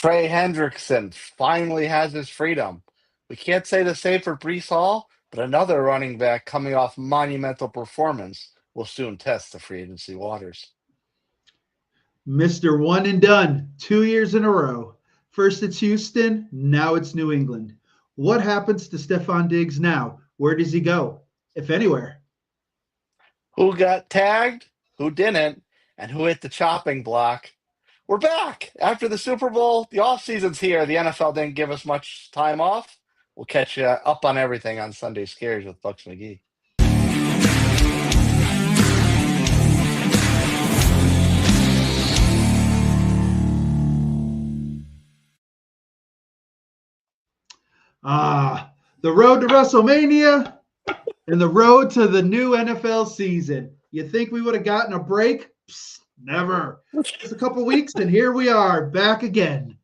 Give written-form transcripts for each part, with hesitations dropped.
Trey Hendrickson finally has his freedom. We can't say the same for Breece Hall, but another running back coming off monumental performance will soon test the free agency waters. Mr. One and Done, 2 years in a row. First it's Houston, now it's New England. What happens to Stefon Diggs now? Where does he go, if anywhere? Who got tagged? Who didn't? And who hit the chopping block? We're back after the Super Bowl. The offseason's here. The NFL didn't give us much time off. We'll catch you up on everything on Sunday Scaries with Bucks McGee. The road to WrestleMania and the road to the new NFL season. You think we would have gotten a break? Psst, never. Just a couple weeks, and here we are, back again.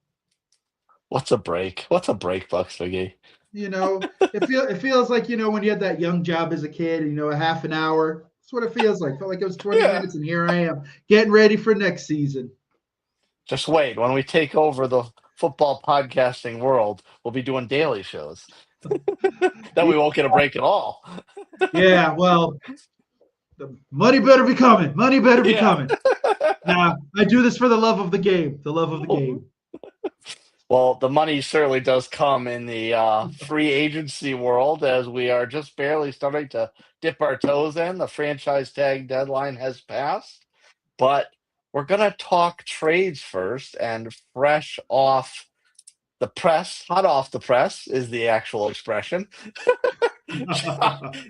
What's a break? What's a break, Bucks McGee? It feels like, when you had that young job as a kid, a half an hour. That's what it feels like. Felt like it was 20 minutes, and here I am, getting ready for next season. Just wait. When we take over the football podcasting world, we'll be doing daily shows. Then we won't get a break at all. Yeah, well, the money better be coming. Money better be coming. Nah, I do this for the love of the game. The love of the game. Well, the money certainly does come in the free agency world, as we are just barely starting to dip our toes in. The franchise tag deadline has passed, but we're going to talk trades first, and fresh off the press, hot off the press is the actual expression.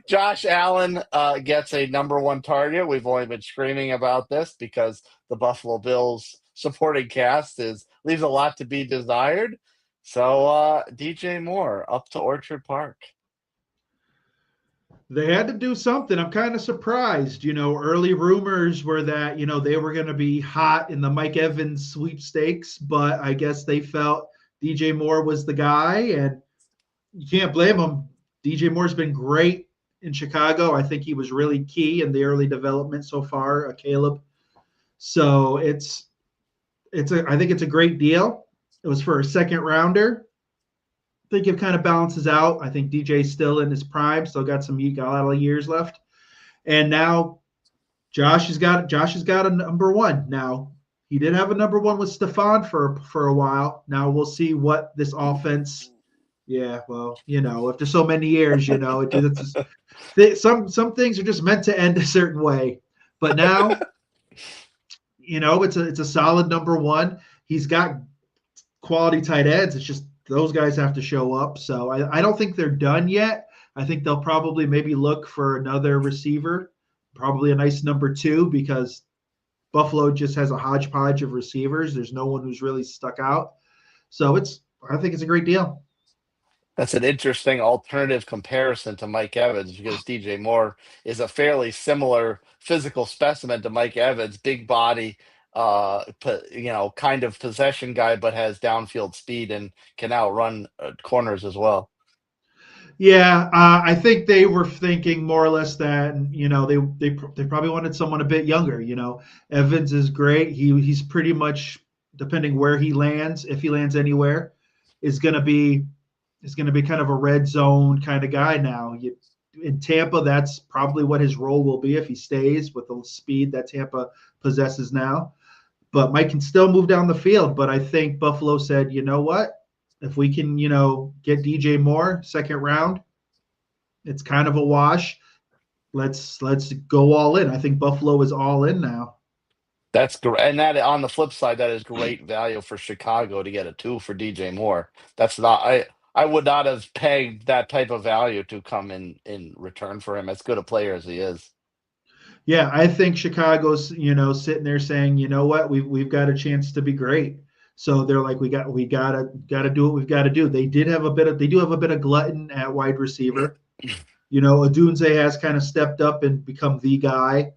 Josh Allen gets a number one target. We've only been screaming about this because the Buffalo Bills supporting cast leaves a lot to be desired. So DJ Moore up to Orchard Park. They had to do something. I'm kind of surprised. Early rumors were that, they were going to be hot in the Mike Evans sweepstakes, but I guess they felt DJ Moore was the guy, and you can't blame him. DJ Moore's been great in Chicago. I think he was really key in the early development so far, Caleb. So I think it's a great deal. It was for a second rounder. I think it kind of balances out. I think DJ's still in his prime, still got a lot of years left. And now Josh has got a number one. Now, he did have a number one with Stefon for a while. Now we'll see what this offense. Yeah, well, after so many years, some things are just meant to end a certain way. But now, it's a solid number one. He's got quality tight ends. It's just those guys have to show up. So I don't think they're done yet. I think they'll probably maybe look for another receiver, probably a nice number two, because Buffalo just has a hodgepodge of receivers. There's no one who's really stuck out. So I think it's a great deal. That's an interesting alternative comparison to Mike Evans, because DJ Moore is a fairly similar physical specimen to Mike Evans, big body, kind of possession guy, but has downfield speed and can outrun corners as well. Yeah, I think they were thinking more or less that, they probably wanted someone a bit younger. Evans is great. He's pretty much, depending where he lands, if he lands anywhere, is going to be kind of a red zone kind of guy now. In Tampa, that's probably what his role will be if he stays with the speed that Tampa possesses now. But Mike can still move down the field. But I think Buffalo said, you know what? If we can, get DJ Moore second round, it's kind of a wash. Let's go all in. I think Buffalo is all in now. That's great. And that, on the flip side, that is great value for Chicago to get a 2 for DJ Moore. That's not I would not have pegged that type of value to come in return for him, as good a player as he is. Yeah, I think Chicago's, sitting there saying, you know what, we've got a chance to be great. So they're like, we gotta do what we've got to do. They do have a bit of glutton at wide receiver. Odunze has kind of stepped up and become the guy.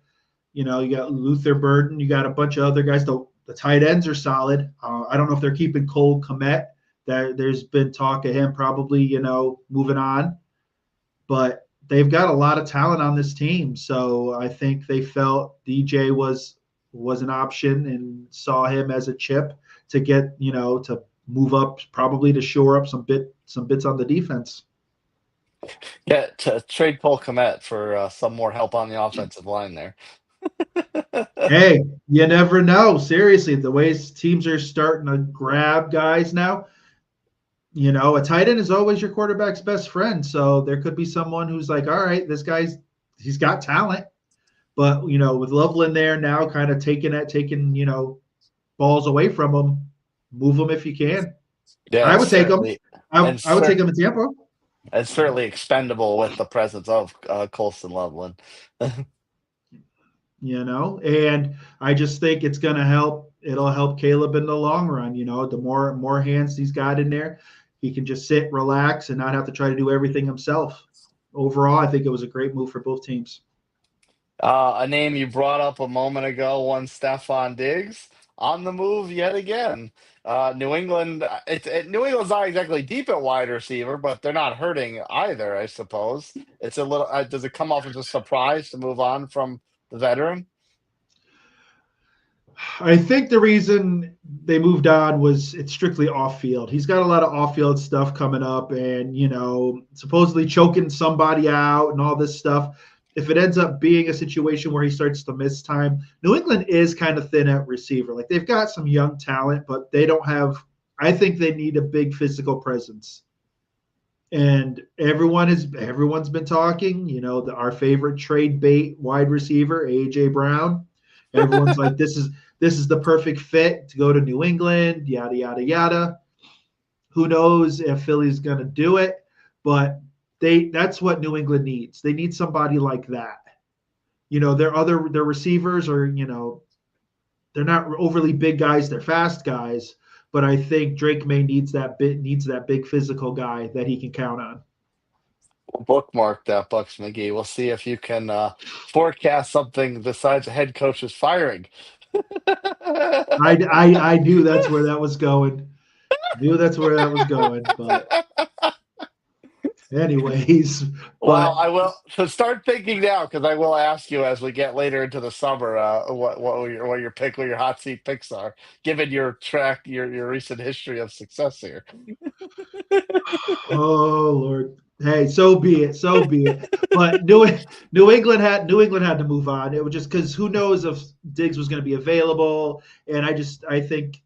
You got Luther Burden, you got a bunch of other guys. The tight ends are solid. I don't know if they're keeping Cole Kmet. There's been talk of him probably, moving on. But they've got a lot of talent on this team. So I think they felt DJ was an option and saw him as a chip to get, to move up probably to shore up some bits on the defense. Yeah, to trade Cole Kmet for some more help on the offensive line there. Hey, you never know. Seriously, the way teams are starting to grab guys now, a tight end is always your quarterback's best friend. So there could be someone who's like, all right, he's got talent. But, with Loveland there now kind of taking balls away from him, move him if you can. Yeah, I would take him. I would take him in Tampa. And certainly expendable with the presence of Colston Loveland. And I just think it's going to help. It'll help Caleb in the long run. The more hands he's got in there, he can just sit, relax, and not have to try to do everything himself. Overall, I think it was a great move for both teams. A name you brought up a moment ago, one Stefon Diggs, on the move yet again. New England, New England's not exactly deep at wide receiver, but they're not hurting either, I suppose. It's a little. Does it come off as a surprise to move on from the veteran? I think the reason they moved on was it's strictly off field. He's got a lot of off field stuff coming up and, supposedly choking somebody out and all this stuff. If it ends up being a situation where he starts to miss time, New England is kind of thin at receiver. Like they've got some young talent, but they don't have, I think they need a big physical presence. And everyone's been talking, our favorite trade bait wide receiver, AJ Brown. Everyone's like, this is the perfect fit to go to New England, yada, yada, yada. Who knows if Philly's going to do it, but that's what New England needs. They need somebody like that. Their receivers are, they're not overly big guys. They're fast guys, but I think Drake May needs that big physical guy that he can count on. We'll bookmark that, Bucks McGee. We'll see if you can forecast something besides a head coach's firing. I knew that's where that was going. But anyways. Well, I will start thinking now because I will ask you as we get later into the summer what your hot seat picks are, given your recent history of success here. Oh Lord. Hey, so be it. But New England had to move on. It was just because who knows if Diggs was going to be available. And I think,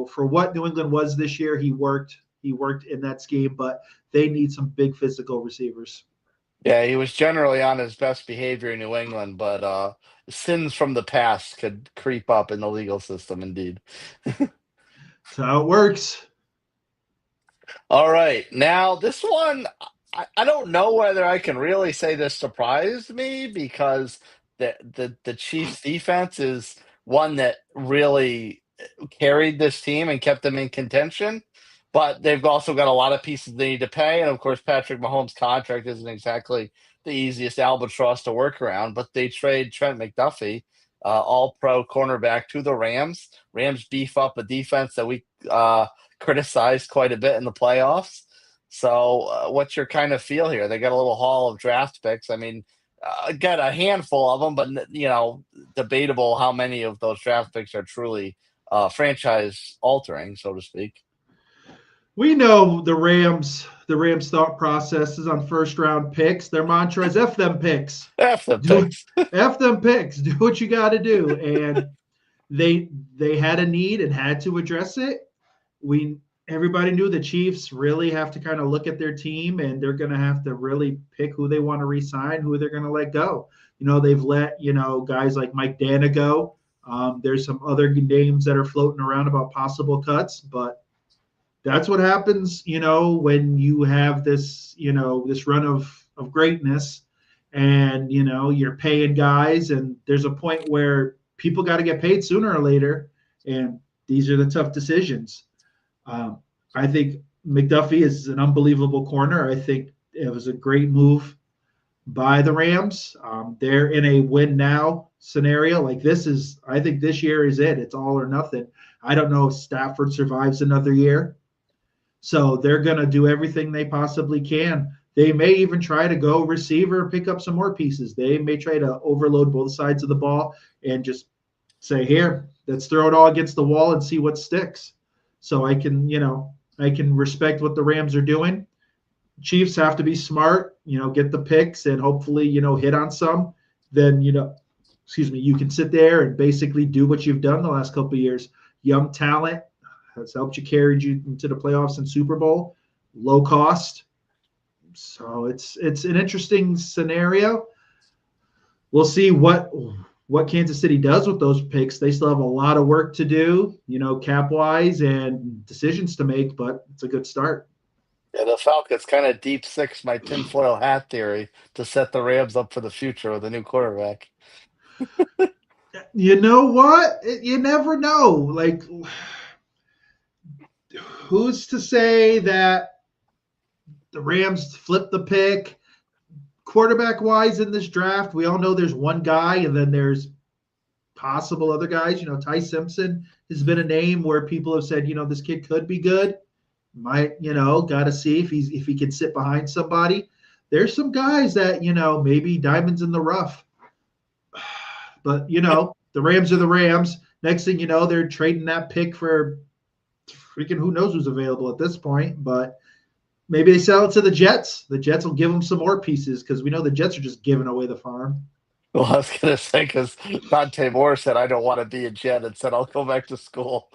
for what New England was this year, he worked in that scheme, but they need some big physical receivers. Yeah, he was generally on his best behavior in New England, but sins from the past could creep up in the legal system indeed. That's how it works. All right. Now, this one, I don't know whether I can really say this surprised me because the Chiefs defense is one that really carried this team and kept them in contention. But they've also got a lot of pieces they need to pay. And of course, Patrick Mahomes' contract isn't exactly the easiest albatross to work around. But they trade Trent McDuffie, all pro cornerback, to the Rams. Rams beef up a defense that we criticized quite a bit in the playoffs. So what's your kind of feel here? They got a little haul of draft picks. I mean, got a handful of them, but, debatable how many of those draft picks are truly franchise altering, so to speak. We know the Rams thought process is on first round picks. Their mantra is F them picks. F them picks. F them picks. Do what you got to do. And they had a need and had to address it. Everybody knew the Chiefs really have to kind of look at their team and they're going to have to really pick who they want to re-sign, who they're going to let go. They've let, guys like Mike Dana go. There's some other names that are floating around about possible cuts, but that's what happens, when you have this, this run of greatness and, you're paying guys and there's a point where people got to get paid sooner or later. And these are the tough decisions. I think McDuffie is an unbelievable corner. I think it was a great move by the Rams. They're in a win now scenario. I think this year is it. It's all or nothing. I don't know if Stafford survives another year. So they're going to do everything they possibly can. They may even try to go receiver, pick up some more pieces. They may try to overload both sides of the ball and just say, here, let's throw it all against the wall and see what sticks. So I can respect what the Rams are doing. Chiefs have to be smart, get the picks and hopefully, hit on some. Then, you can sit there and basically do what you've done the last couple of years. Young talent has helped you carry you into the playoffs and Super Bowl, low cost. So it's an interesting scenario. We'll see what Kansas City does with those picks. They still have a lot of work to do, cap wise and decisions to make, but it's a good start. Yeah, the Falcons kind of deep six my tinfoil hat theory to set the Rams up for the future with a new quarterback. You know what? You never know. Like, who's to say that the Rams flip the pick? Quarterback wise in this draft, we all know there's one guy, and then there's possible other guys. Ty Simpson has been a name where people have said, this kid could be good. Might, got to see if he can sit behind somebody. There's some guys that, maybe diamonds in the rough. But, the Rams are the Rams. Next thing you know, they're trading that pick for freaking who knows who's available at this point. But maybe they sell it to the Jets. The Jets will give them some more pieces because we know the Jets are just giving away the farm. Well, I was going to say, because Dante Moore said, I don't want to be a Jet, and said, I'll go back to school.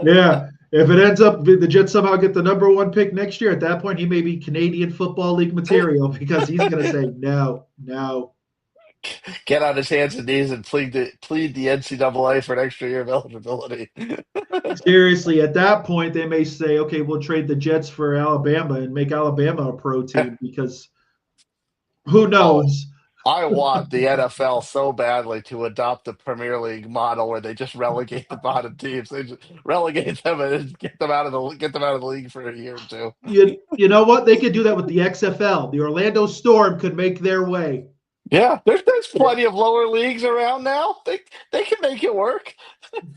Yeah. If it ends up the Jets somehow get the number one pick next year, at that point, he may be Canadian Football League material because he's going to say, no. Get on his hands and knees and plead the NCAA for an extra year of eligibility. Seriously, at that point, they may say, okay, we'll trade the Jets for Alabama and make Alabama a pro team because who knows? I want the NFL so badly to adopt the Premier League model where they just relegate the bottom teams. They just relegate them and get them out of the league for a year or two. You know what? They could do that with the XFL. The Orlando Storm could make their way. Yeah, there's plenty of lower leagues around now. They can make it work.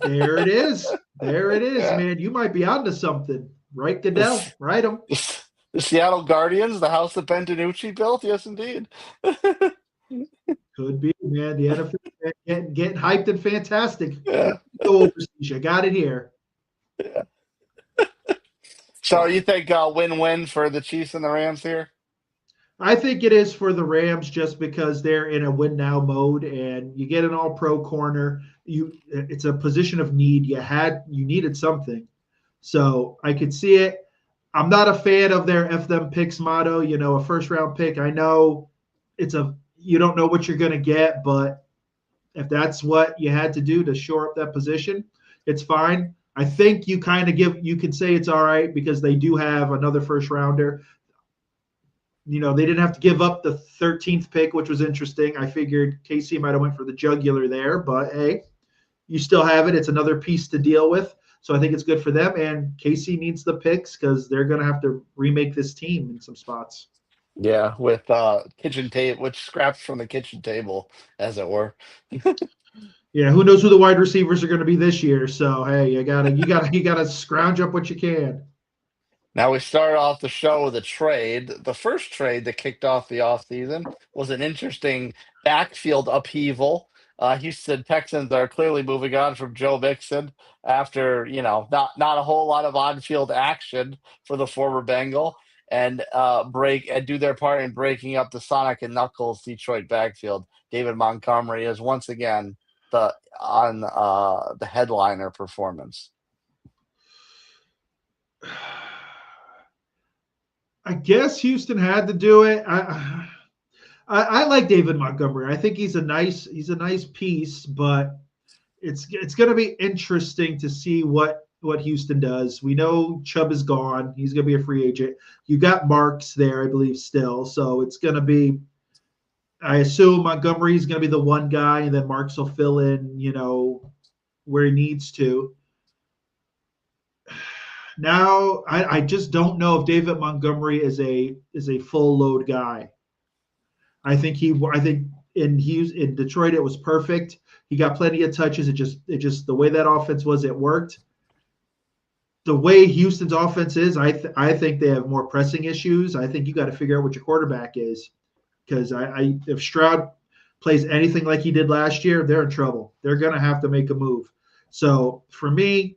There it is. Yeah. Man. You might be onto something. Right, Goodell? Write them. The Seattle Guardians, the house that Ben DiNucci built? Yes, indeed. Could be, man. The NFL getting hyped and fantastic. Yeah. Go overseas. You got it here. Yeah. So you think win-win for the Chiefs and the Rams here? I think it is for the Rams just because they're in a win now mode, and you get an all pro corner. It's a position of need. You needed something. So I could see it. I'm not a fan of their F them picks motto, a first round pick. I know you don't know what you're going to get, but if that's what you had to do to shore up that position, it's fine. I think you you can say it's all right because they do have another first rounder. They didn't have to give up the 13th pick, which was interesting. I figured KC might have went for the jugular there, but hey, you still have it. It's another piece to deal with. So I think it's good for them. And KC needs the picks because they're going to have to remake this team in some spots. Yeah, with kitchen table, with scraps from the kitchen table, as it were. Yeah, who knows who the wide receivers are going to be this year? So hey, you gotta scrounge up what you can. Now we started off the show with a trade. The first trade that kicked off the offseason was an interesting backfield upheaval. Houston Texans are clearly moving on from Joe Mixon after, not a whole lot of on-field action for the former Bengal, and do their part in breaking up the Sonic and Knuckles Detroit backfield. David Montgomery is once again the headliner performance. I guess Houston had to do it. I like David Montgomery. I think he's a nice piece, but it's going to be interesting to see what Houston does. We know Chubb is gone. He's going to be a free agent. You got Marks there, I believe, still. So it's going to be, I assume Montgomery is going to be the one guy, and then Marks will fill in, where he needs to. Now, I just don't know if David Montgomery is a full load guy. I think in Detroit it was perfect. He got plenty of touches. It just the way that offense was, it worked. The way Houston's offense is, I think they have more pressing issues. I think you got to figure out what your quarterback is, because if Stroud plays anything like he did last year, they're in trouble. They're going to have to make a move. So for me,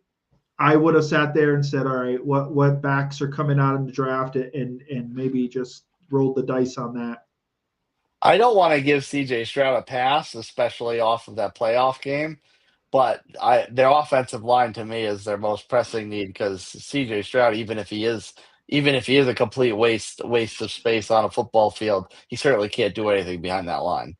I would have sat there and said, all right, what backs are coming out in the draft, and maybe just rolled the dice on that. I don't want to give CJ Stroud a pass, especially off of that playoff game. But their offensive line to me is their most pressing need because CJ Stroud, even if he is a complete waste of space on a football field, he certainly can't do anything behind that line.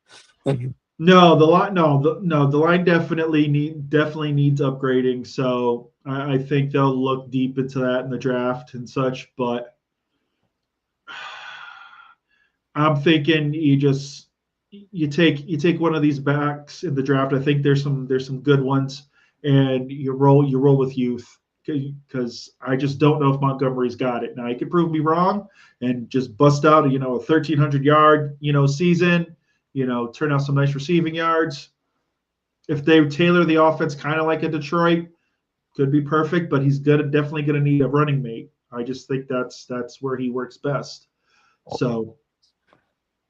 No, the line, no, the line definitely needs upgrading. So I think they'll look deep into that in the draft and such. But I'm thinking you take one of these backs in the draft. I think there's some good ones, and you roll with youth because I just don't know if Montgomery's got it. Now he could prove me wrong and just bust out a 1,300 yard season, turn out some nice receiving yards. If they tailor the offense kind of like a Detroit, could be perfect. But he's definitely gonna need a running mate. I just think that's where he works best. So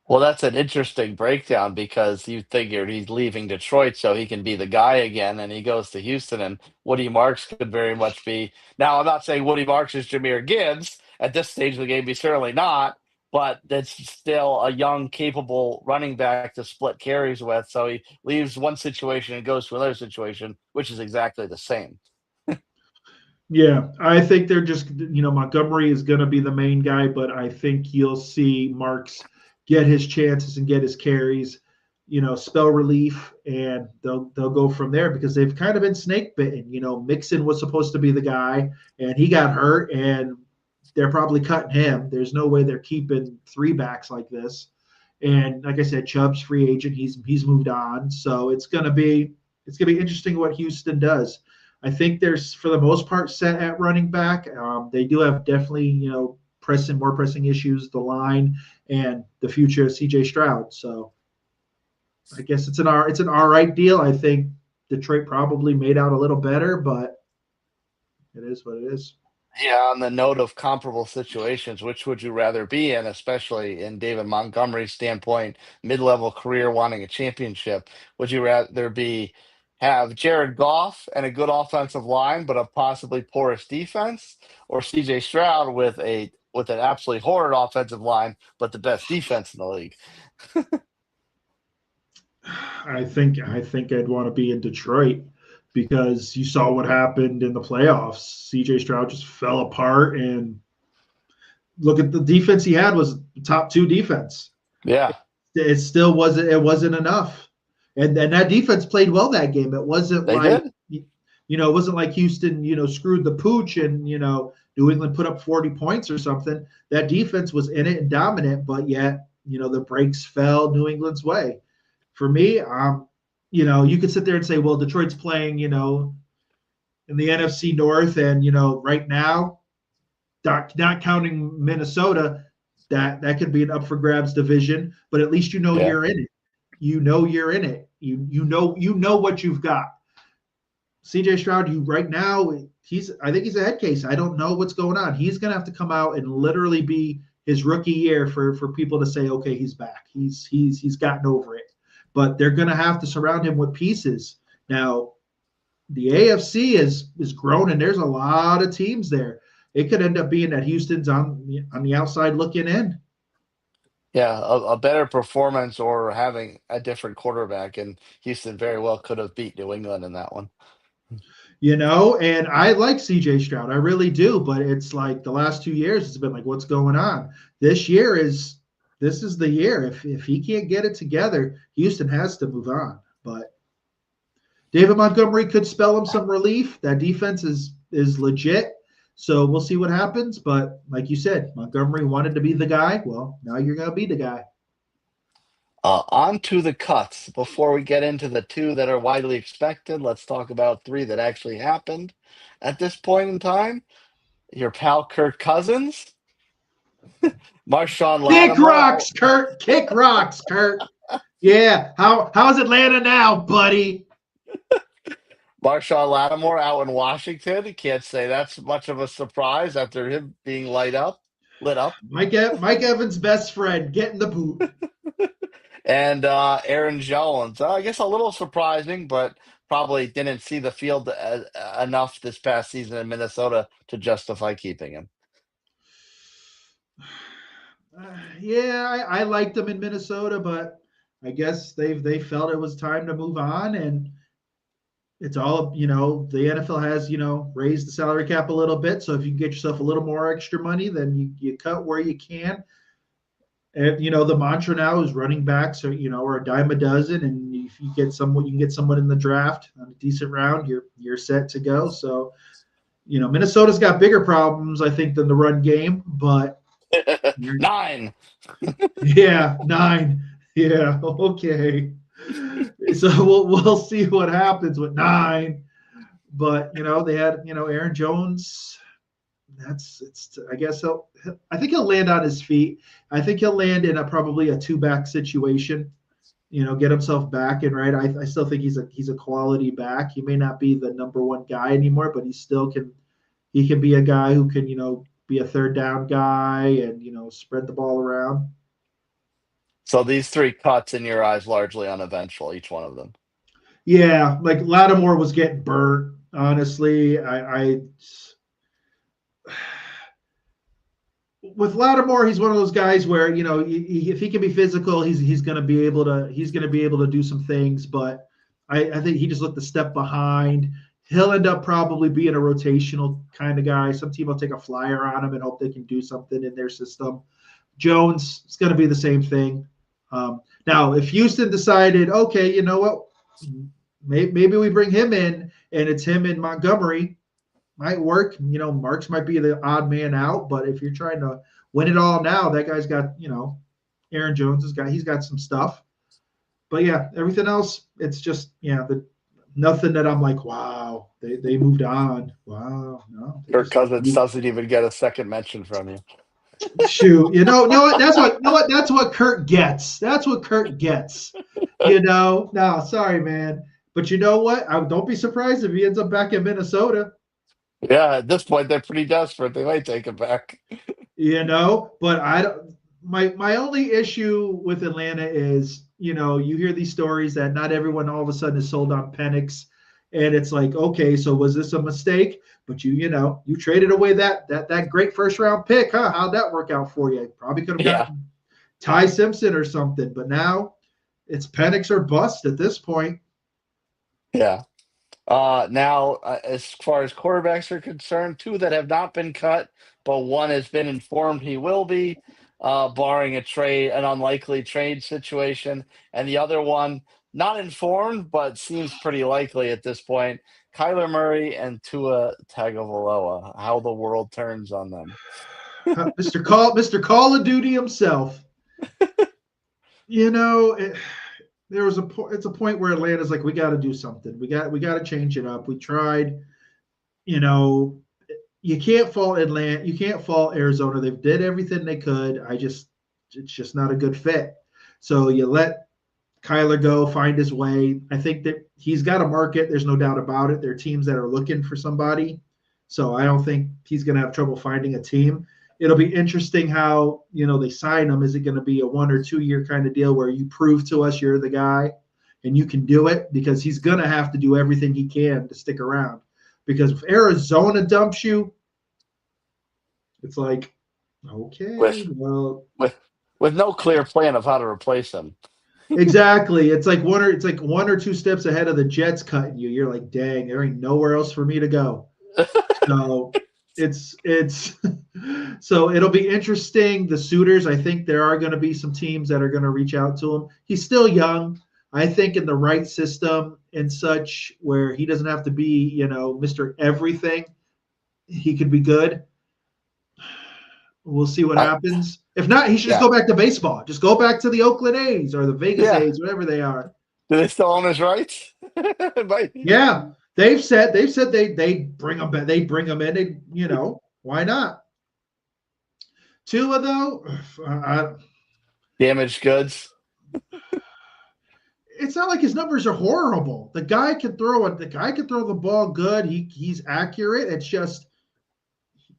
Well, that's an interesting breakdown because you figured he's leaving Detroit so he can be the guy again, and he goes to Houston, and Woody Marks could very much be. Now, I'm not saying Woody Marks is Jahmyr Gibbs at this stage of the game. He's certainly not, but that's still a young, capable running back to split carries with. So he leaves one situation and goes to another situation, which is exactly the same. yeah, I think they're just, Montgomery is going to be the main guy, but I think you'll see Marks get his chances and get his carries, spell relief, and they'll go from there because they've kind of been snake bitten. Mixon was supposed to be the guy, and he got hurt, and they're probably cutting him. There's no way they're keeping three backs like this. And like I said, Chubb's free agent. He's moved on, so it's gonna be interesting what Houston does. I think there's for the most part set at running back. They do have definitely more pressing issues, the line and the future of CJ Stroud. So I guess it's an all right deal. I think Detroit probably made out a little better, but it is what it is. Yeah, on the note of comparable situations, which would you rather be in, especially in David Montgomery's standpoint, mid-level career wanting a championship? Would you rather have Jared Goff and a good offensive line, but a possibly porous defense, or CJ Stroud with an absolutely horrid offensive line, but the best defense in the league? I think I'd want to be in Detroit because you saw what happened in the playoffs. CJ Stroud just fell apart, and look at the defense he had was the top two defense. Yeah, It still wasn't enough. And that defense played well that game. It wasn't they like did. it wasn't like Houston, screwed the pooch and New England put up 40 points or something. That defense was in it and dominant, but yet, the breaks fell New England's way. For me, you could sit there and say, well, Detroit's playing, in the NFC North, and right now, not counting Minnesota, that could be an up for grabs division, but at least Yeah, you're in it. You're in it. You know what you've got. CJ Stroud, you right now, I think he's a head case. I don't know what's going on. He's gonna have to come out and literally be his rookie year for people to say, okay, he's back. He's gotten over it. But they're gonna have to surround him with pieces. Now, the AFC is grown, and there's a lot of teams there. It could end up being that Houston's on the outside looking in. yeah, a better performance or having a different quarterback, and Houston very well could have beat New England in that one. And I like CJ Stroud. I really do. But it's like the last 2 years, it's been like, what's going on? This is the year. If he can't get it together, Houston has to move on. But David Montgomery could spell him some relief. That defense is legit. So we'll see what happens. But like you said, Montgomery wanted to be the guy. Well, now you're going to be the guy. On to the cuts. Before we get into the two that are widely expected, let's talk about three that actually happened at this point in time. Your pal Kirk Cousins, Marshawn Kick Lattimore rocks, out. Kurt. Kick rocks, Kurt. Yeah. How's Atlanta now, buddy? Marshawn Lattimore out in Washington. You can't say that's much of a surprise after him being lit up. Mike Evans' best friend getting the boot. And Aaron Jones. I guess a little surprising, but probably didn't see the field enough this past season in Minnesota to justify keeping him. Yeah, I liked them in Minnesota, but I guess they felt it was time to move on, and it's all the NFL has raised the salary cap a little bit, so if you can get yourself a little more extra money, then you cut where you can. And the mantra now is running backs are a dime a dozen, and if you get someone, you can get someone in the draft on a decent round, you're set to go. So Minnesota's got bigger problems, I think, than the run game, but 9. Yeah, 9. Yeah, okay. So we'll see what happens with 9. But they had Aaron Jones. I guess I think he'll land on his feet. I think he'll land in probably a 2-back situation. Get himself back and right. I still think he's a quality back. He may not be the number one guy anymore, but he still can. He can be a guy who can be a third down guy and spread the ball around. So these 3 cuts in your eyes largely uneventful, each one of them. Yeah, like Lattimore was getting burnt. Honestly, I with Lattimore, he's one of those guys where if he can be physical, he's going to be able to do some things. But I think he just looked a step behind. He'll end up probably being a rotational kind of guy. Some team will take a flyer on him and hope they can do something in their system. Jones is going to be the same thing. Now, if Houston decided, okay, you know what, maybe we bring him in and it's him and Montgomery, might work. Marks might be the odd man out, but if you're trying to win it all now, that guy's got, Aaron Jones he's got some stuff. But yeah, everything else, it's just, nothing that I'm like, wow, they moved on. Wow, no. Kirk Cousins doesn't even get a second mention from you. Shoot, no, that's what Kirk gets. That's what Kirk gets. No, sorry, man. But you know what? Don't be surprised if he ends up back in Minnesota. Yeah, at this point, they're pretty desperate. They might take him back. But I don't. My only issue with Atlanta is, you hear these stories that not everyone all of a sudden is sold on Penix, and it's like, okay, so was this a mistake? But you traded away that great first round pick, huh? How'd that work out for you? Probably could have gotten Ty Simpson or something, but now it's Penix or bust at this point. Yeah. Now, as far as quarterbacks are concerned, 2 that have not been cut, but 1 has been informed he will be, barring an unlikely trade situation, and the other one not informed, but seems pretty likely at this point. Kyler Murray and Tua Tagovailoa. How the world turns on them. Mr. Call of Duty himself. It's a point where Atlanta's like, we got to do something. We got to change it up. We tried. You can't fault Atlanta. You can't fault Arizona. They did everything they could. It's just not a good fit. So you let Kyler go, find his way. I think that he's got a market. There's no doubt about it. There are teams that are looking for somebody. So I don't think he's going to have trouble finding a team. It'll be interesting how, they sign him. Is it going to be a 1 or 2 year kind of deal where you prove to us you're the guy and you can do it? Because he's going to have to do everything he can to stick around. Because if Arizona dumps you, it's like, okay, with no clear plan of how to replace him. Exactly. It's like 1 or 2 steps ahead of the Jets cutting you. You're like, dang, there ain't nowhere else for me to go. So it's so it'll be interesting. The suitors, I think there are going to be some teams that are going to reach out to him. He's still young. I think in the right system and such where he doesn't have to be, Mr. Everything, he could be good. We'll see what happens. If not, he should just go back to baseball. Just go back to the Oakland A's or the Vegas A's, whatever they are. Do they still own his rights? Yeah. They've said they bring him back. They bring him in. Why not? Tua though, damaged goods. It's not like his numbers are horrible. The guy can throw the ball good. He's accurate. It's just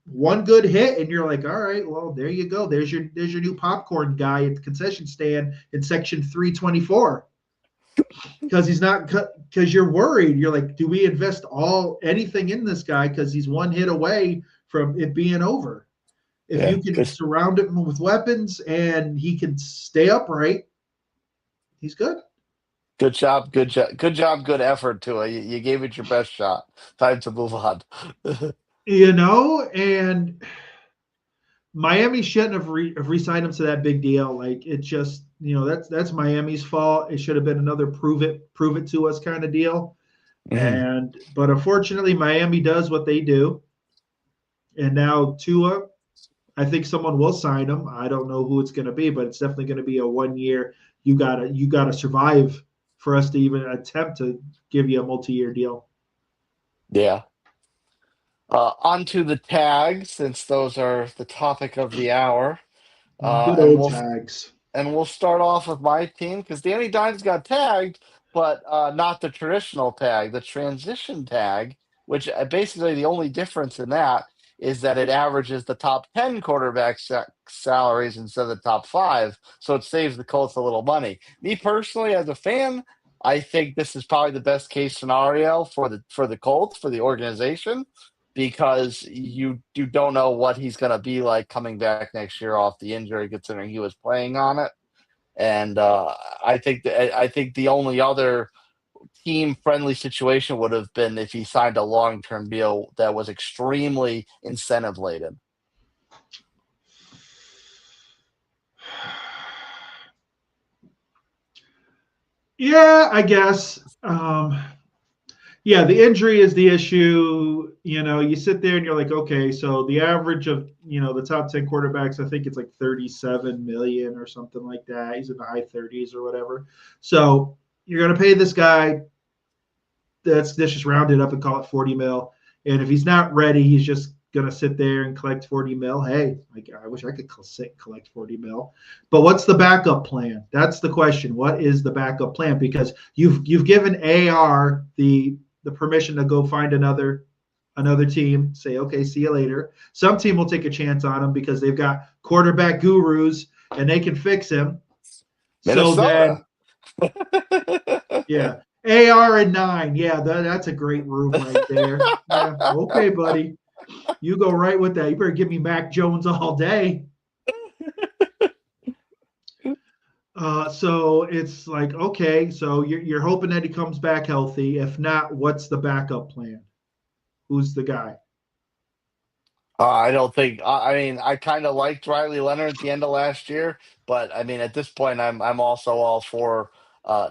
one good hit, and you're like, all right, well, there you go. There's your new popcorn guy at the concession stand in section 324. because he's not, because you're worried. You're like, do we invest anything in this guy because he's one hit away from it being over? If Yeah, you can surround him with weapons and he can stay upright, he's good. good job, good job, good job, good effort to it. You gave it your best shot. Time to move on. And Miami shouldn't have re-signed him to that big deal. Like it just, that's Miami's fault. It should have been another prove it to us kind of deal. Mhm. But unfortunately, Miami does what they do. And now Tua, I think someone will sign him. I don't know who it's going to be, but it's definitely going to be a 1 year. You gotta survive for us to even attempt to give you a multi-year deal. Yeah. On to the tags, since those are the topic of the hour. Uh, Good and old we'll tags. and we'll start off with my team because Danny Dimes got tagged, but not the traditional tag, the transition tag, which basically the only difference in that is that it averages the top 10 quarterback salaries instead of the top five. So it saves the Colts a little money. Me personally, as a fan, I think this is probably the best case scenario for the Colts, for the organization, because you don't know what he's going to be like coming back next year off the injury, considering he was playing on it. And I think the only other team friendly situation would have been if he signed a long term deal that was extremely incentive laden. Yeah, I guess. Yeah, the injury is the issue. You sit there and you're like, okay, so the average of the top 10 quarterbacks, I think it's like 37 million or something like that. He's in the high 30s or whatever. So you're gonna pay this guy. Let's just round it up and call it 40 mil. And if he's not ready, he's just gonna sit there and collect 40 mil. Hey, like I wish I could collect 40 mil. But what's the backup plan? That's the question. What is the backup plan? Because you've given AR the permission to go find another team, say, okay, see you later. Some team will take a chance on him because they've got quarterback gurus and they can fix him. So Minnesota. then, yeah, AR and 9. Yeah, that's a great room right there. Yeah, okay, buddy. You go right with that. You better give me Mac Jones all day. So it's like, okay, so you're hoping that he comes back healthy. If not, what's the backup plan? Who's the guy? I don't think. I mean, I kind of liked Riley Leonard at the end of last year, but I mean, at this point, I'm also all for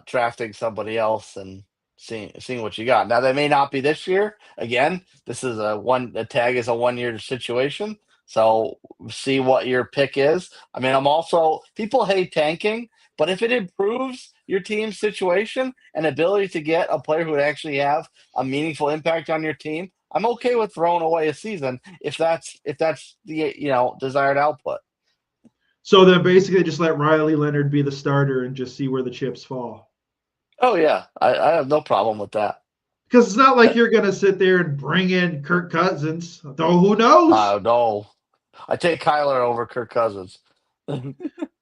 drafting somebody else and seeing what you got. Now, that may not be this year. Again, this is a tag is a 1 year situation, so see what your pick is. I mean, I'm also people hate tanking, but if it improves your team's situation and ability to get a player who would actually have a meaningful impact on your team, I'm okay with throwing away a season if that's the desired output. So then basically just let Riley Leonard be the starter and just see where the chips fall. Oh yeah, I have no problem with that. Because it's not like you're going to sit there and bring in Kirk Cousins, though who knows? No, I take Kyler over Kirk Cousins.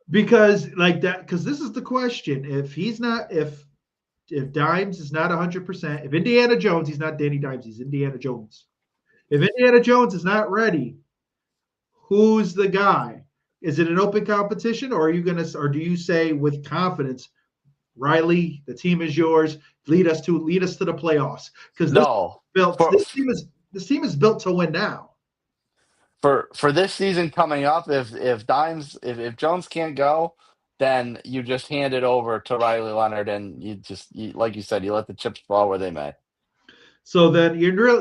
Because like that, because this is the question. If Dimes is not 100%, if Indiana Jones, he's not Danny Dimes, he's Indiana Jones. If Indiana Jones is not ready, who's the guy? Is it an open competition, or or do you say with confidence, Riley, the team is yours. Lead us to the playoffs because No, this team is built to win now. For this season coming up, if Dimes if Jones can't go, then you just hand it over to Riley Leonard, and like you said, you let the chips fall where they may. So then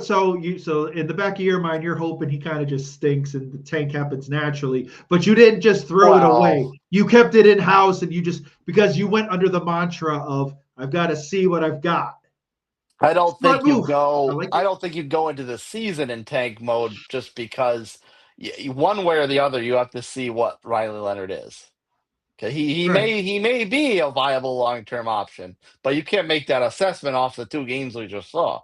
so in the back of your mind, you're hoping he kind of just stinks and the tank happens naturally. But you didn't just throw it away. Well, You kept it in house and because you went under the mantra of I've got to see what I've got. I don't Smart think you move. I go. like I it. don't think you go into the season in tank mode just because one way or the other you have to see what Riley Leonard is. Okay, Right. he may be a viable long term option, but you can't make that assessment off the two games we just saw.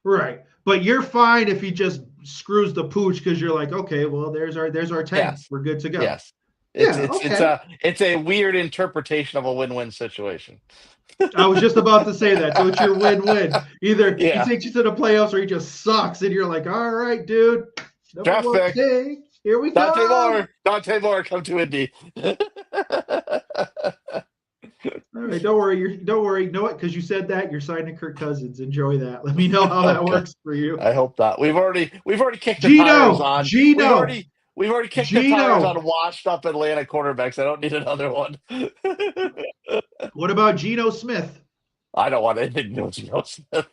Right. But you're fine if he just screws the pooch because you're like, okay, well, there's our tank. Yes, We're good to go. yes, It's Yeah, it's it's okay. a it's a weird interpretation of a win-win situation. I was just about to say that. So it's your win-win. Either he Yeah, takes you to the playoffs or he just sucks, and you're like, all right, dude, number draft one pick pick, here we Dante go. Moore. Dante Moore, come to Indy. All right, don't worry. Don't worry. You know what? Because you said that, you're signing Kirk Cousins. Enjoy that. Let me know how that Okay, works for you. I hope not. We've already kicked the tires Gino, on. We've Gino, already we've already kicked the tires Gino. on washed up Atlanta quarterbacks. I don't need another one. What about Geno Smith? I don't want anything to do with Joe Smith.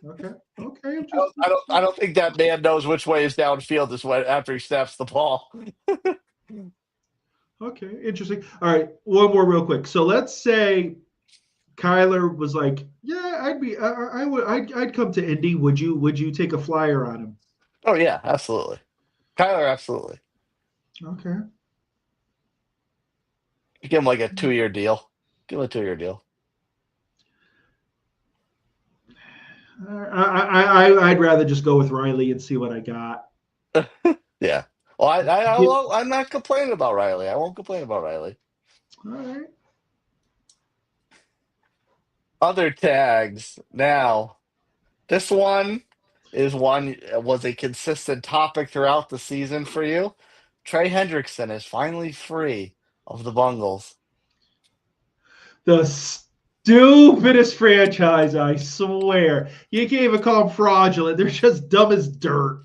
Okay, okay. I'm I don't, just I don't. I don't think that man knows which way is downfield this way after he snaps the ball. okay. Interesting. All right, one more real quick. So let's say Kyler was like, "Yeah, I would, I'd come to Indy. Would you take a flyer on him?" Oh yeah, absolutely. Kyler, absolutely. Okay. Give him like a 2-year deal. Give him a 2-year deal. I'd rather just go with Riley and see what I got. Yeah. Well, Yeah. I'm not complaining about Riley. I won't complain about Riley. All right. Other tags. Now, this one was a consistent topic throughout the season for you. Trey Hendrickson is finally free of the Bungles. The stupidest franchise, I swear. You can't even call them fraudulent. They're just dumb as dirt.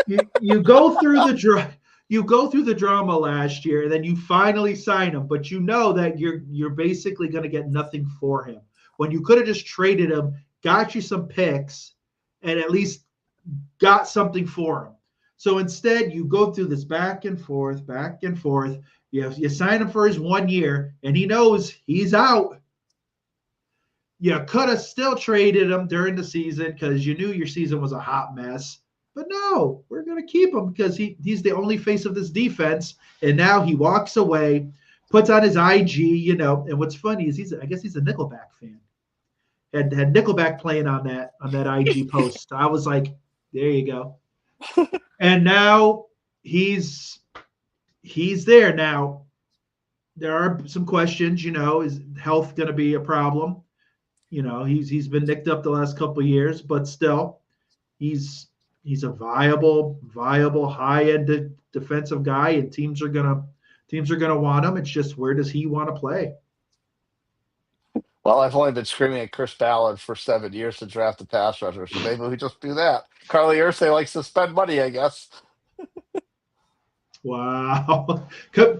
You go through the drama last year, and then you finally sign him, but you know that you're basically going to get nothing for him. When you could have just traded him, got you some picks, and at least got something for him. So instead, you go through this back and forth, back and forth. You sign him for his 1 year, and he knows he's out. You could have still traded him during the season because you knew your season was a hot mess. But no, we're going to keep him because he's the only face of this defense. And now he walks away, puts on his IG. And what's funny is I guess he's a Nickelback fan. Had Nickelback playing on that IG post. I was like, there you go. And now he's there now. There are some questions. Is health going to be a problem? He's been nicked up the last couple of years, but still, he's a viable high end defensive guy, and teams are gonna want him. It's just where does he want to play? Well, I've only been screaming at Chris Ballard for 7 years to draft a pass rusher, so maybe we just do that. Carly Ursay likes to spend money, I guess. Wow. Hey,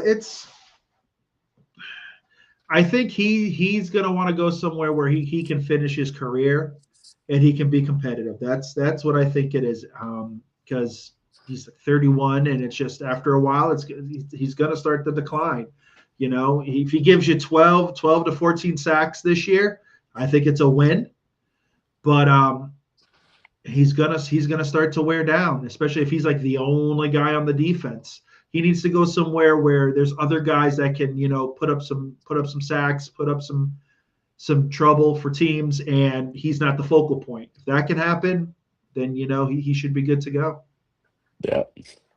it's. I think he's gonna want to go somewhere where he can finish his career and he can be competitive. That's what I think it is. Because he's 31, and it's just after a while, he's going to start the decline. If he gives you 12 to 14 sacks this year, I think it's a win. But he's gonna start to wear down, especially if he's like the only guy on the defense. He needs to go somewhere where there's other guys that can put up some sacks, put up some trouble for teams, and he's not the focal point. If that can happen, then he should be good to go. Yeah.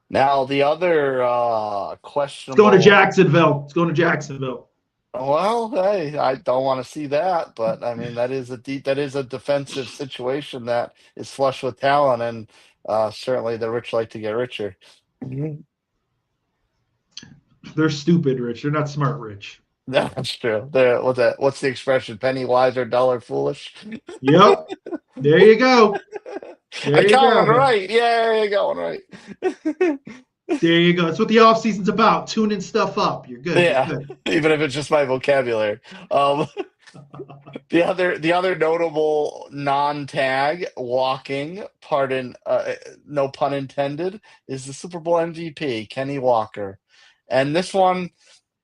Now the other It's going to questionable. Jacksonville. It's going to Jacksonville. Well, hey, I don't want to see that, but I mean that is a defensive situation that is flush with talent, and certainly the rich like to get richer. They're stupid rich. They're not smart rich. That's true. What's the expression? Penny wise or dollar foolish? Yep. There you go. There I you got go, one man. right. Yeah, you got one right. There you go. That's what the off season's about. Tuning stuff up. You're good. You're Yeah, good. even if it's just my vocabulary. Um, the other notable non-tag walking, pardon, no pun intended, is the Super Bowl MVP Kenny Walker, and this one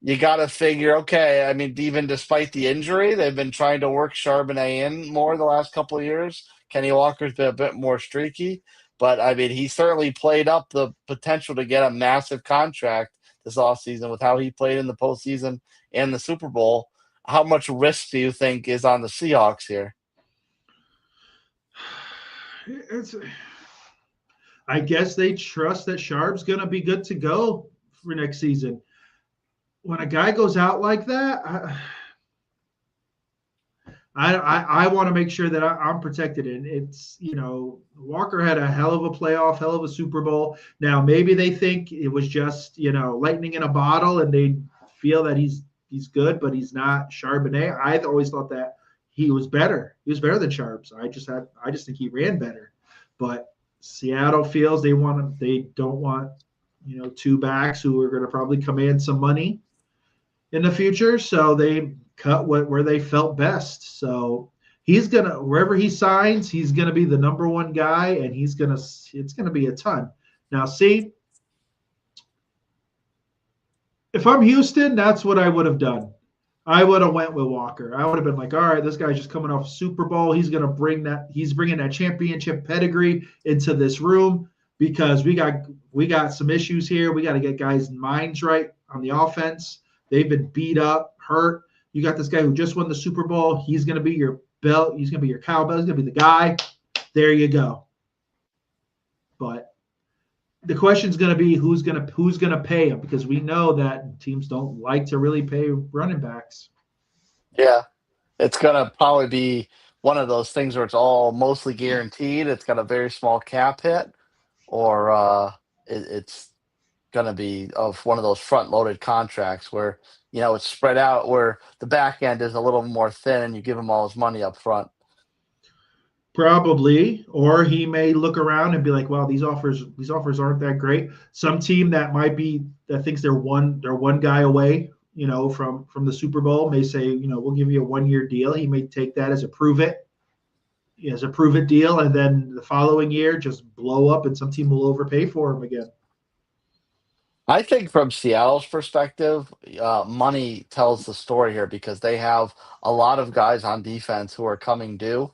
you got to figure. Okay, I mean, even despite the injury, they've been trying to work Charbonnet in more the last couple of years. Kenny Walker's been a bit more streaky, but I mean, he certainly played up the potential to get a massive contract this offseason with how he played in the postseason and the Super Bowl. How much risk do you think is on the Seahawks here? It's I guess they trust that Sharp's going to be good to go for next season. When a guy goes out like that, I want to make sure that I'm protected. And it's, Walker had a hell of a playoff, hell of a Super Bowl. Now, maybe they think it was just, lightning in a bottle and they feel that he's good, but he's not Charbonnet. I always thought that he was better. He was better than Sharps. I just think he ran better. But Seattle feels they don't want, two backs who are going to probably command some money in the future. So they cut where they felt best. So he's gonna wherever he signs, he's gonna be the number one guy, and it's gonna be a ton. Now, see, if I'm Houston, that's what I would have done. I would have went with Walker. I would have been like, all right, this guy's just coming off Super Bowl. He's bringing that championship pedigree into this room because we got some issues here. We got to get guys' minds right on the offense. They've been beat up, hurt. You got this guy who just won the Super Bowl. He's going to be your belt. He's going to be your cowbell. He's going to be the guy. There you go. But the question is going to be who's going to pay him, because we know that teams don't like to really pay running backs. Yeah, it's going to probably be one of those things where it's all mostly guaranteed. It's got a very small cap hit, or it's going to be of one of those front-loaded contracts where, it's spread out, where the back end is a little more thin and you give him all his money up front. Probably, or he may look around and be like, "Wow, these offers aren't that great." Some team that thinks they're one guy away, from the Super Bowl may say, "We'll give you a 1-year deal." He may take that as a prove it deal, and then the following year just blow up, and some team will overpay for him again. I think from Seattle's perspective, money tells the story here because they have a lot of guys on defense who are coming due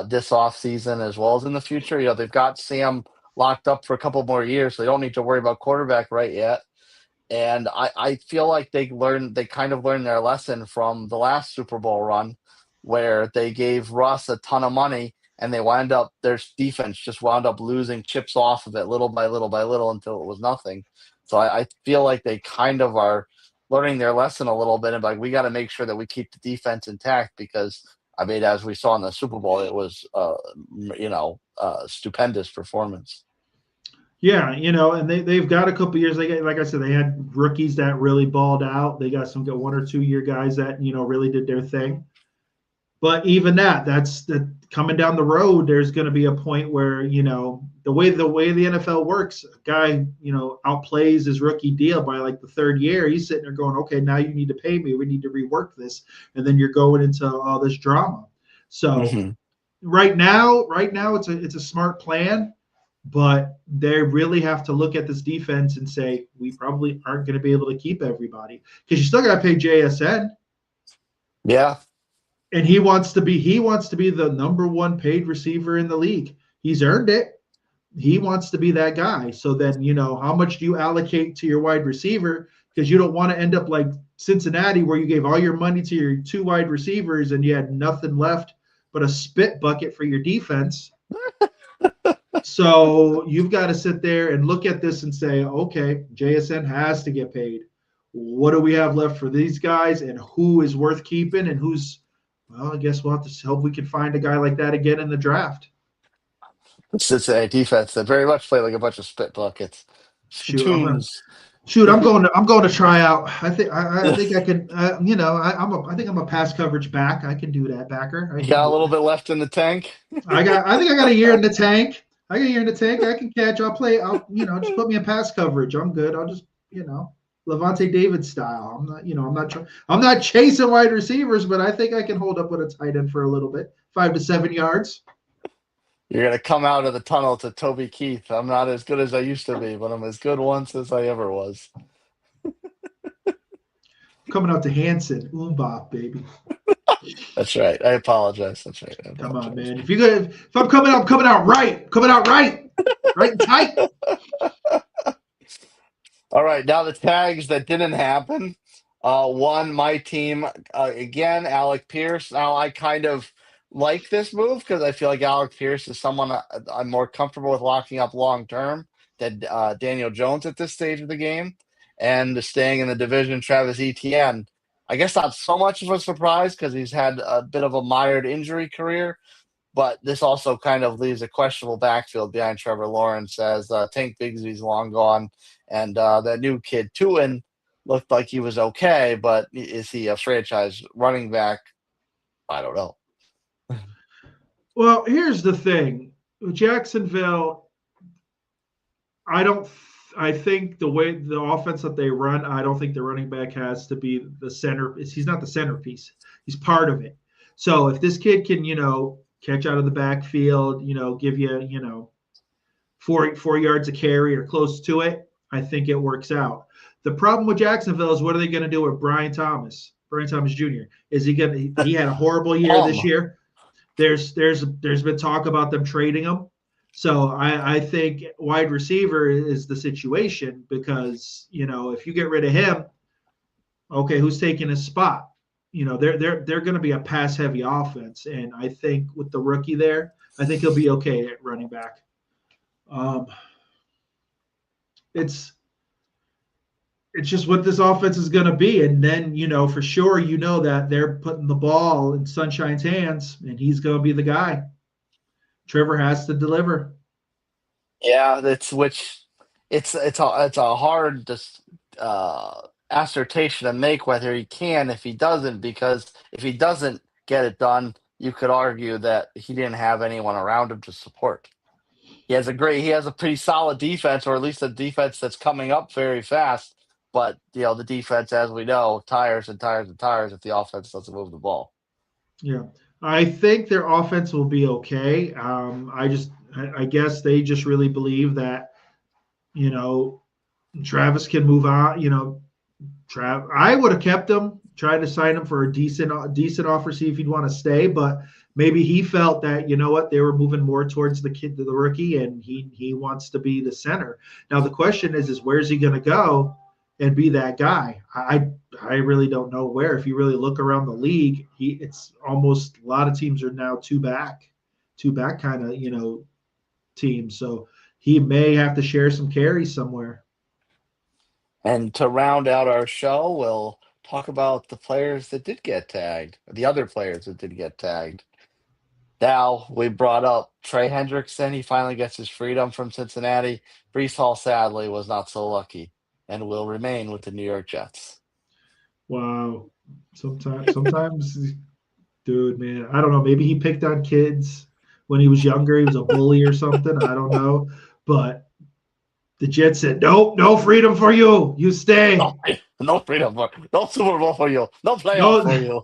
this offseason as well as in the future. They've got Sam locked up for a couple more years, so they don't need to worry about quarterback right yet. And I feel like they kind of learned their lesson from the last Super Bowl run where they gave Russ a ton of money and their defense just wound up losing chips off of it little by little by little until it was nothing. So I feel like they kind of are learning their lesson a little bit, and like we got to make sure that we keep the defense intact because as we saw in the Super Bowl, it was stupendous performance. Yeah, and they've got a couple years. Like I said, they had rookies that really balled out. They got 1 or 2 year guys that really did their thing. But even that's coming down the road. There's going to be a point where the way the NFL works, a guy outplays his rookie deal by like the 3rd year. He's sitting there going, okay, now you need to pay me. We need to rework this, and then you're going into all this drama. So right now, it's a smart plan. But they really have to look at this defense and say, we probably aren't going to be able to keep everybody because you still got to pay JSN. Yeah. And he wants to be the number 1 paid receiver in the league. He's earned it. He wants to be that guy. So then, how much do you allocate to your wide receiver? Because you don't want to end up like Cincinnati where you gave all your money to your 2 wide receivers and you had nothing left but a spit bucket for your defense. So you've got to sit there and look at this and say, okay, JSN has to get paid. What do we have left for these guys, and who is worth keeping, and I guess we'll have to hope we can find a guy like that again in the draft. The Cincinnati defense that very much play like a bunch of spit buckets. I'm going to try out. I think I can. I think I'm a pass coverage back. I can do that, backer. You got a little bit left in the tank. I think I got a year in the tank. I can catch. I'll play. Just put me in pass coverage. I'm good. I'll just, Levante David style. I'm not chasing wide receivers, but I think I can hold up with a tight end for a little bit, 5 to 7 yards. You're going to come out of the tunnel to Toby Keith. I'm not as good as I used to be, but I'm as good once as I ever was. Coming out to Hanson. Bop, baby. That's right. I apologize. That's right. Come on, man. If I'm coming out right. Coming out right. Right and tight. All right. Now the tags that didn't happen. One, my team, again, Alec Pierce. Now I kind of like this move because I feel like Alec Pierce is someone I'm more comfortable with locking up long term than Daniel Jones at this stage of the game. And staying in the division, Travis Etienne, I guess not so much of a surprise because he's had a bit of a mired injury career, but this also kind of leaves a questionable backfield behind Trevor Lawrence as Tank Bigsy's long gone, and that new kid Tuin looked like he was okay, but is he a franchise running back? I don't know. Well, here's the thing. Jacksonville, I don't I think the way the offense that they run, I don't think the running back has to be the center. He's not the centerpiece. He's part of it. So if this kid can, catch out of the backfield, give you, 4 yards a carry or close to it, I think it works out. The problem with Jacksonville is what are they going to do with Brian Thomas? Brian Thomas Jr. Is he going to? He had a horrible year this year. There's been talk about them trading him. So I think wide receiver is the situation because if you get rid of him, okay, who's taking his spot? They're going to be a pass heavy offense, and I think with the rookie there, I think he'll be okay at running back. It's just what this offense is going to be, and then for sure that they're putting the ball in Sunshine's hands, and he's going to be the guy. Trevor has to deliver. Yeah, it's a hard assertion to make whether he can if he doesn't, because if he doesn't get it done, you could argue that he didn't have anyone around him to support. He has a pretty solid defense, or at least a defense that's coming up very fast. But the defense, as we know, tires and tires and tires if the offense doesn't move the ball. Yeah, I think their offense will be okay. I guess they just really believe that Travis can move on. I would have kept him, tried to sign him for a decent offer, see if he'd want to stay, but maybe he felt that they were moving more towards the rookie, and he wants to be the center. Now the question is where's he going to go and be that guy? I really don't know where. If you really look around the league, it's almost a lot of teams are now two back kind of teams. So he may have to share some carries somewhere. And to round out our show, we'll talk about the players that did get tagged, the other players that did get tagged. Now, we brought up Trey Hendrickson. He finally gets his freedom from Cincinnati. Breece Hall, sadly, was not so lucky and will remain with the New York Jets. Wow. Sometimes, dude, man, I don't know. Maybe he picked on kids when he was younger. He was a bully or something. I don't know. But the Jets said, nope, no freedom for you. You stay. No freedom for you. No Super Bowl for you. No playoff for you.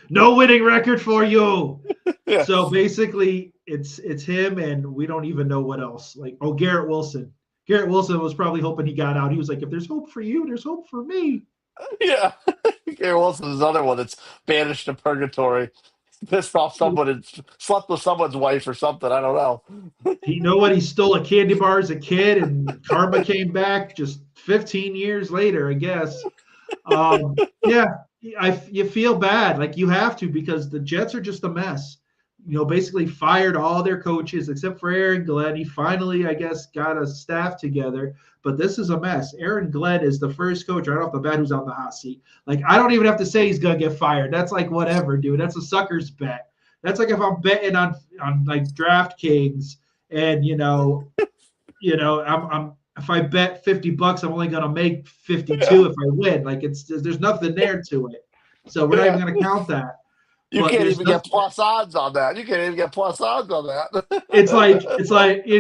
No winning record for you. Yeah. So basically, it's him, and we don't even know what else. Garrett Wilson. Garrett Wilson was probably hoping he got out. He was like, if there's hope for you, there's hope for me. Yeah. Garrett Wilson is another one that's banished to purgatory. Pissed off someone and slept with someone's wife or something. I don't know. You know what? He stole a candy bar as a kid, and karma came back just 15 years later, I guess. Yeah, you feel bad. Like you have to, because the Jets are just a mess. Basically fired all their coaches except for Aaron Glenn. He finally, I guess, got a staff together. But this is a mess. Aaron Glenn is the first coach right off the bat who's on the hot seat. Like, I don't even have to say he's going to get fired. That's like whatever, dude. That's a sucker's bet. That's like if I'm betting on like DraftKings and, I'm if I bet $50, I'm only going to make 52 if I win. Like there's nothing there to it. So we're not even going to count that. You can't even get plus odds on that. You can't even get plus odds on that. It's like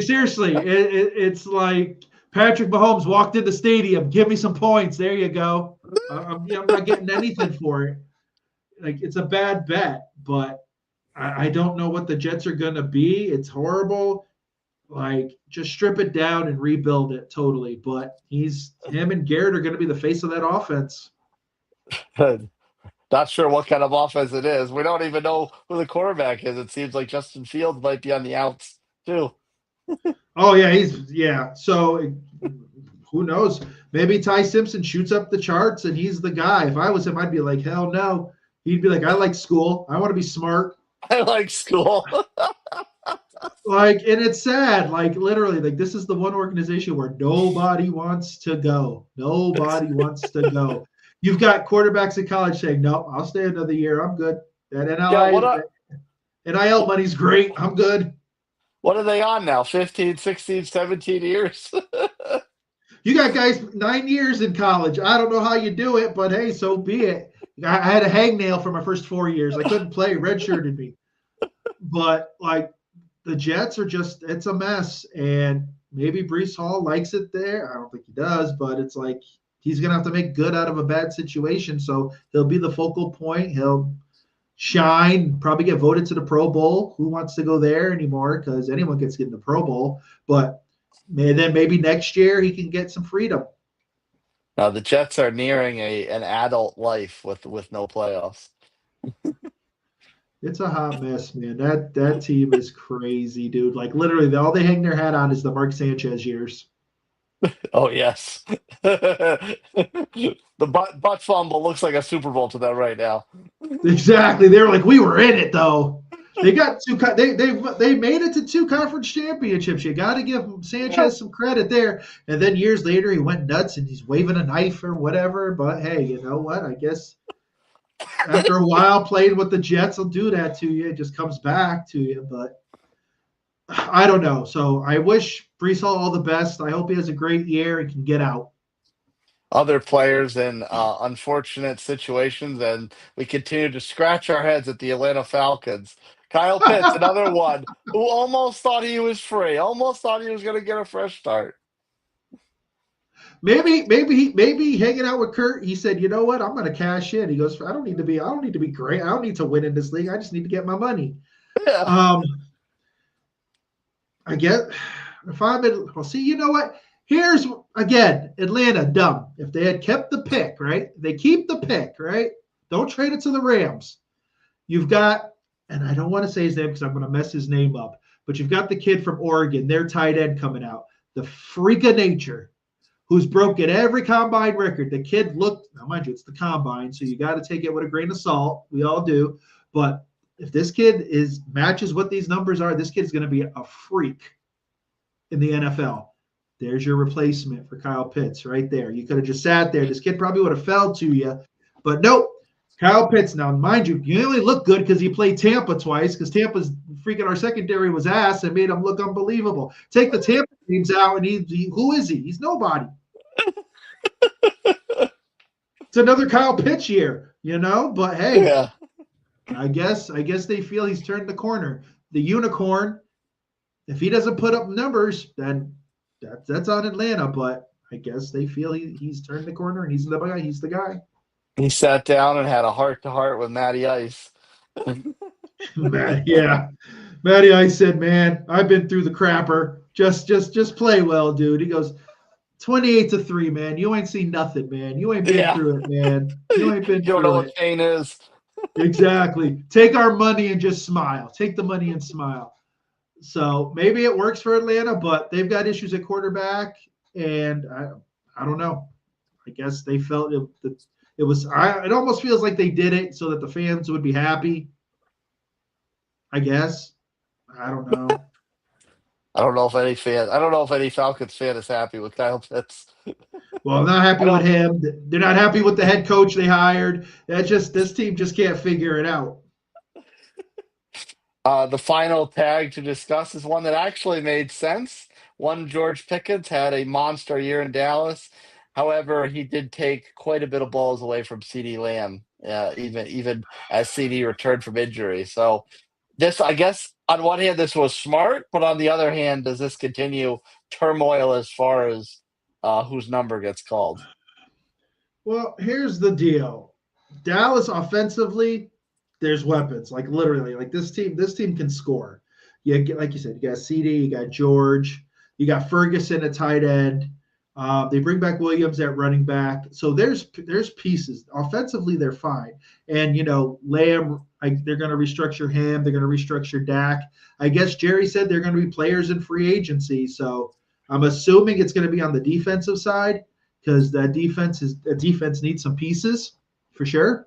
seriously, it's like Patrick Mahomes walked in the stadium. Give me some points. There you go. I'm not getting anything for it. Like it's a bad bet, but I don't know what the Jets are gonna be. It's horrible. Like just strip it down and rebuild it totally. But him and Garrett are gonna be the face of that offense. Not sure what kind of offense it is. We don't even know who the quarterback is. It seems like Justin Fields might be on the outs too. Oh yeah, So who knows? Maybe Ty Simpson shoots up the charts and he's the guy. If I was him, I'd be like, hell no. He'd be like, I like school. I want to be smart. I like school. Like, and it's sad. Like, literally, like this is the one organization where nobody wants to go. Nobody wants to go. You've got quarterbacks in college saying, "No, I'll stay another year. I'm good. That Yeah, NIL money's great. I'm good." what are they on now? 15, 16, 17 years? You got guys 9 years in college. I don't know how you do it, but hey, so be it. I had a hangnail for my first 4 years. I couldn't play, redshirted me. But like the Jets are just, it's a mess. And maybe Breece Hall likes it there. I don't think he does, but it's like he's going to have to make good out of a bad situation. So he'll be the focal point. He'll shine, probably get voted to the Pro Bowl. Who wants to go there anymore? Because anyone gets in the Pro Bowl. But then maybe next year he can get some freedom. Now the Jets are nearing an adult life with no playoffs. It's a hot mess, man. That team is crazy, dude. Like literally, all they hang their hat on is the Mark Sanchez years. Oh yes, the butt fumble looks like a Super Bowl to them right now. Exactly. They were like, we were in it though. They got two. They made it to 2 conference championships. You got to give Sanchez some credit there. And then years later, he went nuts and he's waving a knife or whatever. But hey, you know what? I guess after a while, playing with the Jets will do that to you. It just comes back to you. But I don't know. So I wish Breece Hall all the best. I hope he has a great year and can get out. Other players in unfortunate situations, and we continue to scratch our heads at the Atlanta Falcons. Kyle Pitts, another one who almost thought he was free, almost thought he was going to get a fresh start. Maybe hanging out with Kurt, he said, you know what, I'm gonna cash in. He goes, I don't need to be great. I don't need to win in this league. I just need to get my money. Yeah. I get if I'm in, well, see, you know what? Here's again, Atlanta, dumb. If they had kept the pick, right? They keep the pick, right? Don't trade it to the Rams. You've got, and I don't want to say his name because I'm going to mess his name up, but you've got the kid from Oregon, their tight end coming out, the freak of nature, who's broken every combine record. The kid looked, now mind you, it's the combine, so you got to take it with a grain of salt. We all do. But if this kid matches what these numbers are, this kid's going to be a freak in the NFL. There's your replacement for Kyle Pitts right there. You could have just sat there. This kid probably would have fell to you. But nope. Kyle Pitts, now mind you, you only look good because he played Tampa twice, because Tampa's freaking our secondary was ass and made him look unbelievable. Take the Tampa teams out, and who is he? He's nobody. It's another Kyle Pitts year, you know? But hey, yeah. I guess they feel he's turned the corner. The unicorn, if he doesn't put up numbers, then that's on Atlanta. But I guess they feel he's turned the corner and he's the guy. He's the guy. He sat down and had a heart-to-heart with Matty Ice. Yeah. Matty Ice said, man, I've been through the crapper. Just play well, dude. He goes, 28-3, man. You ain't seen nothing, man. You ain't been through it, man. You ain't been through it. You know what pain is. Exactly. Take our money and just smile. Take the money and smile. So maybe it works for Atlanta, but they've got issues at quarterback, and I don't know. I guess they felt it was. It almost feels like they did it so that the fans would be happy. I guess. I don't know. I don't know if any Falcons fan is happy with Kyle Pitts. Well, I'm not happy with him. They're not happy with the head coach they hired. This team just can't figure it out. The final tag to discuss is one that actually made sense. One, George Pickens had a monster year in Dallas. However, he did take quite a bit of balls away from CeeDee Lamb, even as CeeDee returned from injury. So this, I guess, on one hand, this was smart, but on the other hand, does this continue turmoil as far as whose number gets called? Well, here's the deal. Dallas offensively, there's weapons. Like literally, like this team can score. Like you said, you got CeeDee, you got George, you got Ferguson at tight end. They bring back Williams at running back. So there's pieces. Offensively, they're fine. And Lamb, they're going to restructure him. They're going to restructure Dak. I guess Jerry said they're going to be players in free agency. So I'm assuming it's going to be on the defensive side, because that defense needs some pieces for sure.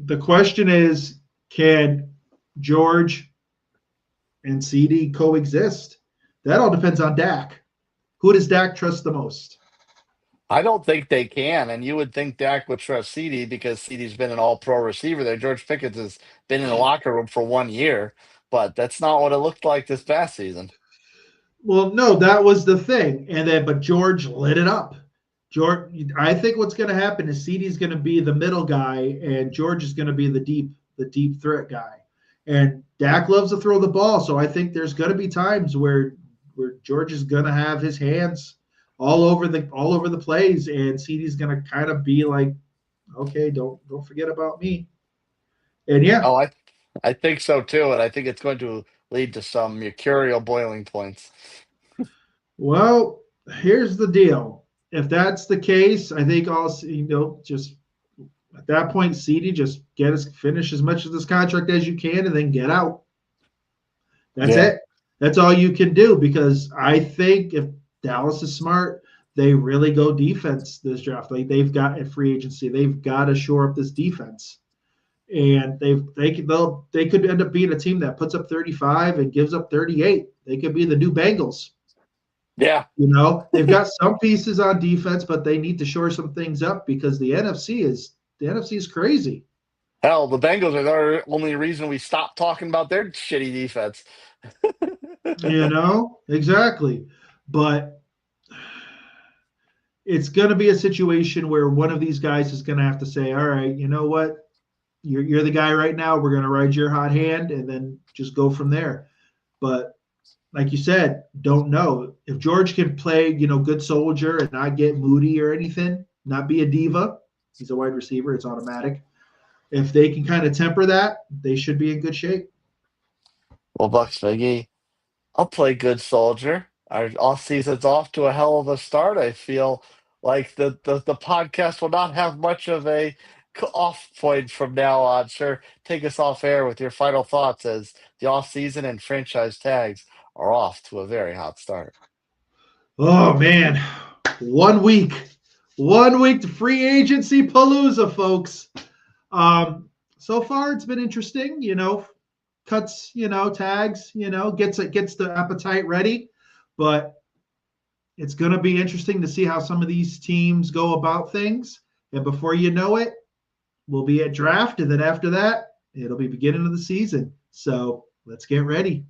The question is, can George and CD coexist? That all depends on Dak. Who does Dak trust the most? I don't think they can, and you would think Dak would trust CD because CD's been an all-pro receiver there. George Pickens has been in the locker room for 1 year, but that's not what it looked like this past season. Well, no, that was the thing. And then, but George lit it up. George, I think what's going to happen is CD's going to be the middle guy, and George is going to be the deep threat guy. And Dak loves to throw the ball, so I think there's going to be times where George is going to have his hands all over the plays, and CD's going to kind of be like, okay, don't forget about me. And yeah, Oh, I think so too, and I think it's going to lead to some mercurial boiling points. well, here's the deal. If that's the case, I think just at that point, CD just finish as much of this contract as you can and then get out. That's Yeah. it. That's all you can do because I think if Dallas is smart, they really go defense this draft. Like they've got a free agency, they've got to shore up this defense, and they could end up being a team that puts up 35 and gives up 38. They could be the new Bengals. Yeah. They've got some pieces on defense, but they need to shore some things up because the NFC is crazy. Hell, the Bengals are the only reason we stopped talking about their shitty defense. Exactly. But it's going to be a situation where one of these guys is going to have to say, all right, you know what? You're the guy right now. We're going to ride your hot hand and then just go from there. But like you said, don't know. If George can play, good soldier and not get moody or anything, not be a diva, he's a wide receiver, it's automatic. If they can kind of temper that, they should be in good shape. Well, Bucks McGee, I'll play good soldier. Our off season's off to a hell of a start. I feel like the podcast will not have much of a off point from now on. Sure, take us off air with your final thoughts as the off season and franchise tags are off to a very hot start. Oh man, 1 week, 1 week to free agency palooza, folks. So far it's been interesting. Cuts, tags, gets the appetite ready, but it's going to be interesting to see how some of these teams go about things. And before you know it, we'll be at draft, and then after that, it'll be beginning of the season. So let's get ready.